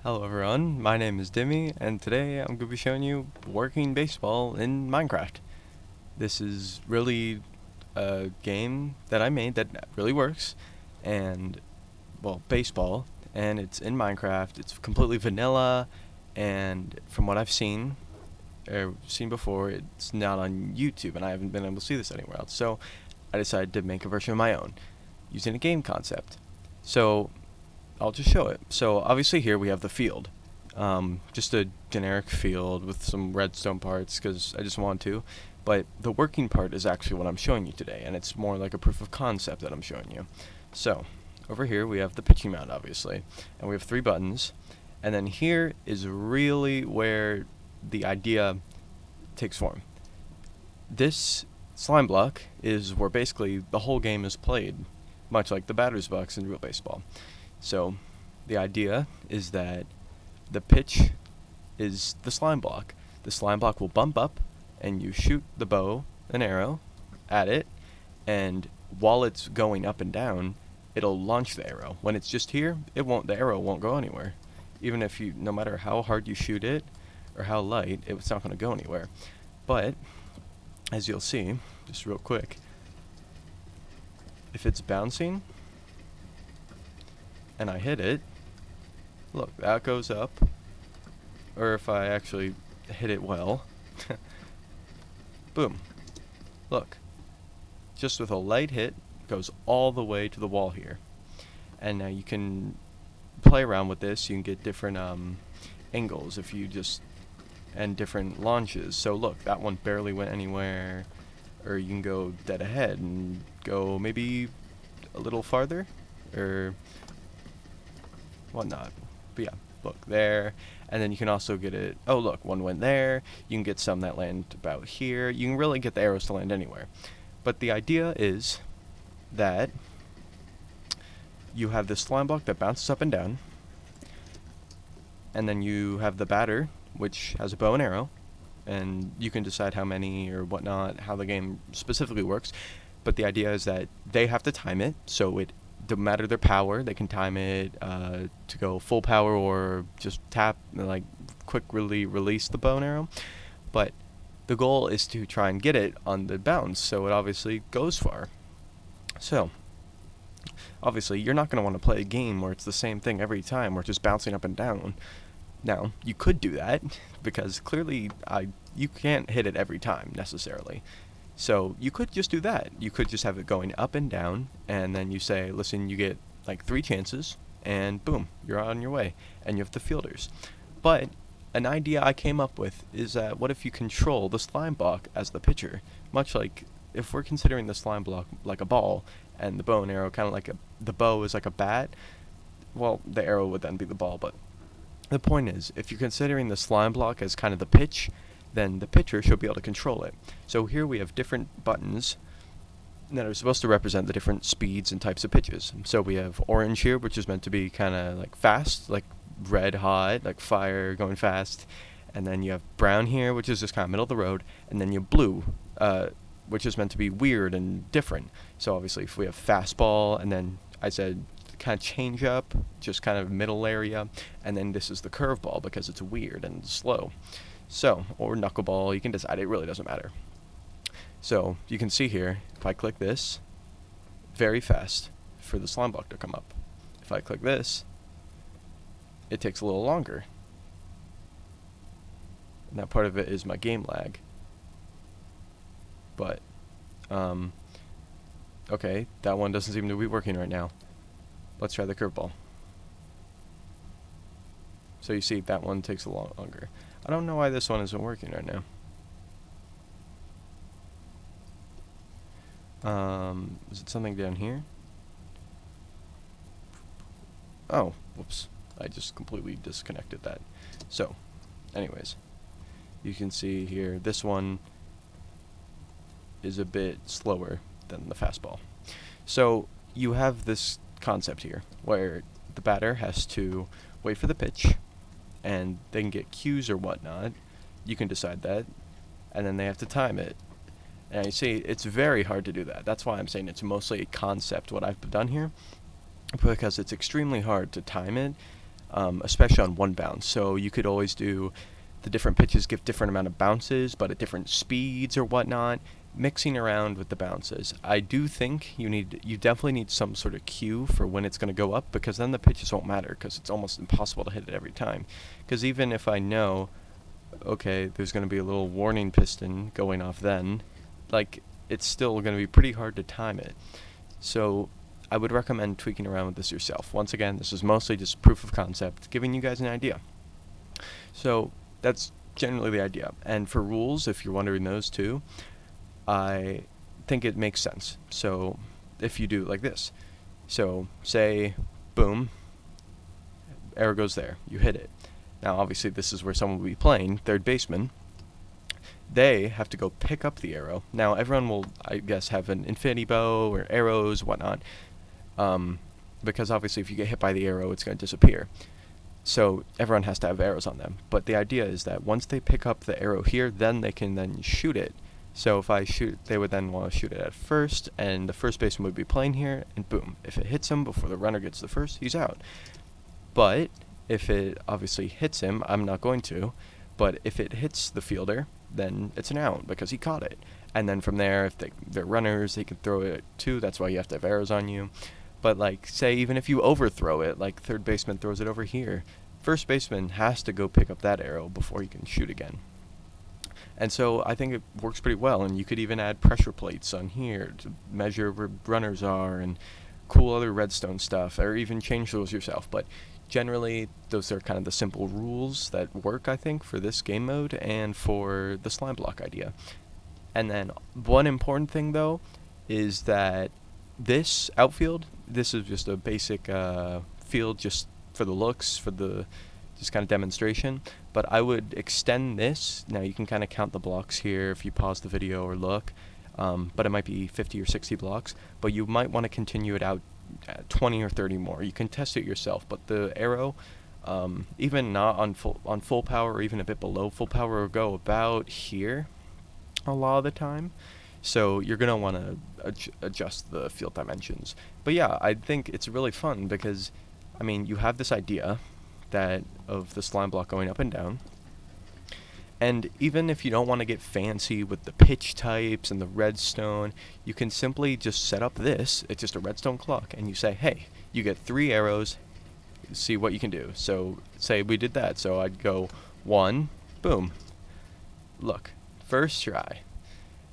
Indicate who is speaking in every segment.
Speaker 1: Hello everyone, my name is Dimmy, and today I'm going to be showing you working baseball in Minecraft. This is really a game that I made that really works, and, well, baseball, and it's in Minecraft. It's completely vanilla, and from what I've seen before, it's not on YouTube, and I haven't been able to see this anywhere else. So I decided to make a version of my own, using a game concept. So I'll just show it. So obviously here we have the field. Just a generic field with some redstone parts because I just want to. But the working part is actually what I'm showing you today, and it's more like a proof of concept that I'm showing you. So over here we have the pitching mound, obviously, and we have 3 buttons. And then here is really where the idea takes form. This slime block is where basically the whole game is played, much like the batter's box in real baseball. So the idea is that the pitch is the slime block. The slime block will bump up, and you shoot the bow and arrow at it, and while it's going up and down, it'll launch the arrow. When it's just here, the arrow won't go anywhere. Even if no matter how hard you shoot it or how light, it's not going to go anywhere. But as you'll see, just real quick, if it's bouncing and I hit it, look, that goes up. Or if I actually hit it well, boom, look, just with a light hit, goes all the way to the wall here. And now you can play around with this. You can get different angles and different launches. So look, that one barely went anywhere. Or you can go dead ahead and go maybe a little farther, or whatnot. But yeah, look there, and then you can also get it. Oh, look, one went there. You can get some that land about here. You can really get the arrows to land anywhere. But the idea is that you have this slime block that bounces up and down, and then you have the batter, which has a bow and arrow, and you can decide how many or whatnot, how the game specifically works. But the idea is that they have to time it, so it no matter their power, they can time it to go full power or just tap, like quickly release the bow and arrow. But the goal is to try and get it on the bounce, so it obviously goes far. So obviously you're not going to want to play a game where it's the same thing every time, where it's just bouncing up and down. Now, you could do that, because clearly you can't hit it every time, necessarily. So you could just do that. You could just have it going up and down, and then you say, listen, you get like 3 chances, and boom, you're on your way, and you have the fielders. But an idea I came up with is that what if you control the slime block as the pitcher? Much like if we're considering the slime block like a ball, and the bow and arrow kind of like the bow is like a bat, well, the arrow would then be the ball. But the point is, if you're considering the slime block as kind of the pitch, then the pitcher should be able to control it. So here we have different buttons that are supposed to represent the different speeds and types of pitches. So we have orange here, which is meant to be kind of like fast, like red hot, like fire going fast. And then you have brown here, which is just kind of middle of the road. And then you have blue, which is meant to be weird and different. So obviously if we have fastball, and then I said kind of change up, just kind of middle area. And then this is the curveball because it's weird and slow. So, or knuckleball, you can decide, it really doesn't matter. So, you can see here, if I click this, very fast for the slime block to come up. If I click this, it takes a little longer. And that part of it is my game lag. But, okay, that one doesn't seem to be working right now. Let's try the curveball. So you see, that one takes a lot longer. I don't know why this one isn't working right now. Is it something down here? Oh, whoops. I just completely disconnected that. So, anyways, you can see here, this one is a bit slower than the fastball. So, you have this concept here, where the batter has to wait for the pitch, and they can get cues or whatnot. You can decide that, and then they have to time it. And you see, it's very hard to do that. That's why I'm saying it's mostly a concept, what I've done here, because it's extremely hard to time it. especially on one bounce. So you could always do the different pitches give different amount of bounces, but at different speeds or whatnot, mixing around with the bounces. I do think you definitely need some sort of cue for when it's going to go up, because then the pitches won't matter, because it's almost impossible to hit it every time. Because even if I know, okay, there's going to be a little warning piston going off then, like, it's still going to be pretty hard to time it. So I would recommend tweaking around with this yourself. Once again, this is mostly just proof of concept, giving you guys an idea. So that's generally the idea. And for rules, if you're wondering those too, I think it makes sense. So if you do like this, so say, boom, arrow goes there, you hit it. Now obviously this is where someone will be playing, third baseman. They have to go pick up the arrow. Now everyone will, I guess, have an infinity bow or arrows, whatnot, because obviously if you get hit by the arrow, it's going to disappear. So everyone has to have arrows on them. But the idea is that once they pick up the arrow here, then they can then shoot it. So if I shoot, they would then want to shoot it at first, and the first baseman would be playing here, and boom. If it hits him before the runner gets the first, he's out. But if it obviously hits him, I'm not going to, but if it hits the fielder, then it's an out because he caught it. And then from there, if they're runners, they can throw it too. That's why you have to have arrows on you. But like, say even if you overthrow it, like third baseman throws it over here, first baseman has to go pick up that arrow before he can shoot again. And so I think it works pretty well, and you could even add pressure plates on here to measure where runners are and cool other redstone stuff, or even change those yourself. But generally, those are kind of the simple rules that work, I think, for this game mode and for the slime block idea. And then one important thing, though, is that this outfield, this is just a basic field just for the looks, for the just kind of demonstration, but I would extend this. Now you can kind of count the blocks here if you pause the video or look, but it might be 50 or 60 blocks, but you might want to continue it out 20 or 30 more. You can test it yourself, but the arrow, even not on full power or even a bit below full power, will go about here a lot of the time. So you're going to want to adjust the field dimensions. But yeah, I think it's really fun because, I mean, you have this idea that of the slime block going up and down. And even if you don't want to get fancy with the pitch types and the redstone, you can simply just set up this. It's just a redstone clock, and you say, hey, you get 3 arrows, see what you can do. So say we did that, so I'd go 1, boom, look, first try.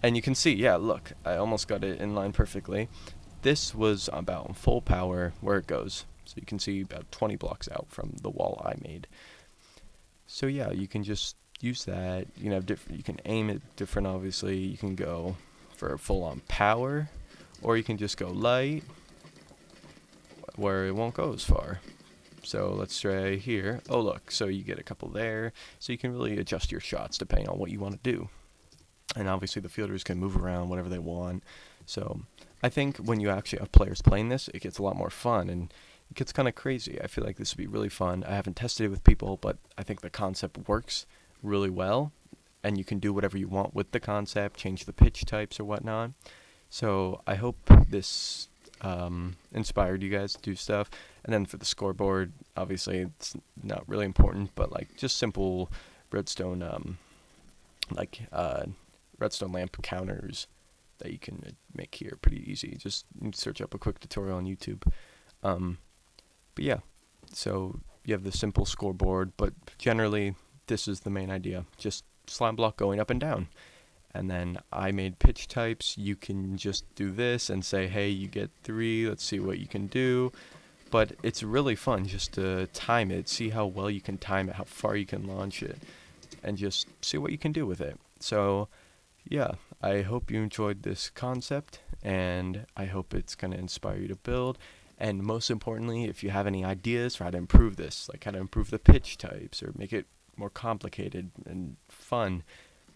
Speaker 1: And you can see, yeah, look, I almost got it in line perfectly. This was about full power where it goes. So you can see about 20 blocks out from the wall I made. So yeah, you can just use that. You can have you can aim it different, obviously. You can go for full on power, or you can just go light where it won't go as far. So let's try here. Oh look, so you get a couple there. So you can really adjust your shots depending on what you want to do. And obviously the fielders can move around whatever they want. So I think when you actually have players playing this, it gets a lot more fun and it gets kind of crazy. I feel like this would be really fun. I haven't tested it with people, but I think the concept works really well. And you can do whatever you want with the concept, change the pitch types or whatnot. So I hope this inspired you guys to do stuff. And then for the scoreboard, obviously it's not really important, but like just simple redstone, redstone lamp counters that you can make here pretty easy. Just search up a quick tutorial on YouTube. But yeah, so you have the simple scoreboard, but generally this is the main idea. Just slime block going up and down. And then I made pitch types. You can just do this and say, hey, you get 3. Let's see what you can do. But it's really fun just to time it, see how well you can time it, how far you can launch it, and just see what you can do with it. So yeah, I hope you enjoyed this concept, and I hope it's going to inspire you to build. And most importantly, if you have any ideas for how to improve this, like how to improve the pitch types or make it more complicated and fun,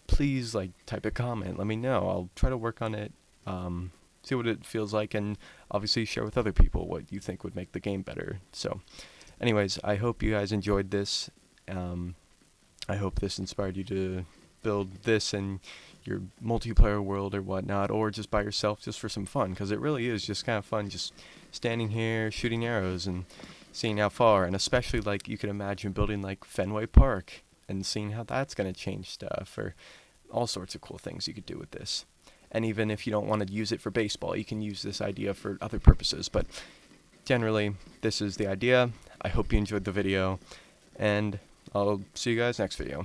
Speaker 1: please type a comment. Let me know. I'll try to work on it, see what it feels like, and obviously share with other people what you think would make the game better. So anyways, I hope you guys enjoyed this. I hope this inspired you to build this in your multiplayer world or whatnot, or just by yourself just for some fun, because it really is just kind of fun just standing here shooting arrows and seeing how far, and especially like you can imagine building like Fenway Park and seeing how that's going to change stuff, or all sorts of cool things you could do with this. And even if you don't want to use it for baseball, you can use this idea for other purposes. But generally, this is the idea. I hope you enjoyed the video, and I'll see you guys next video.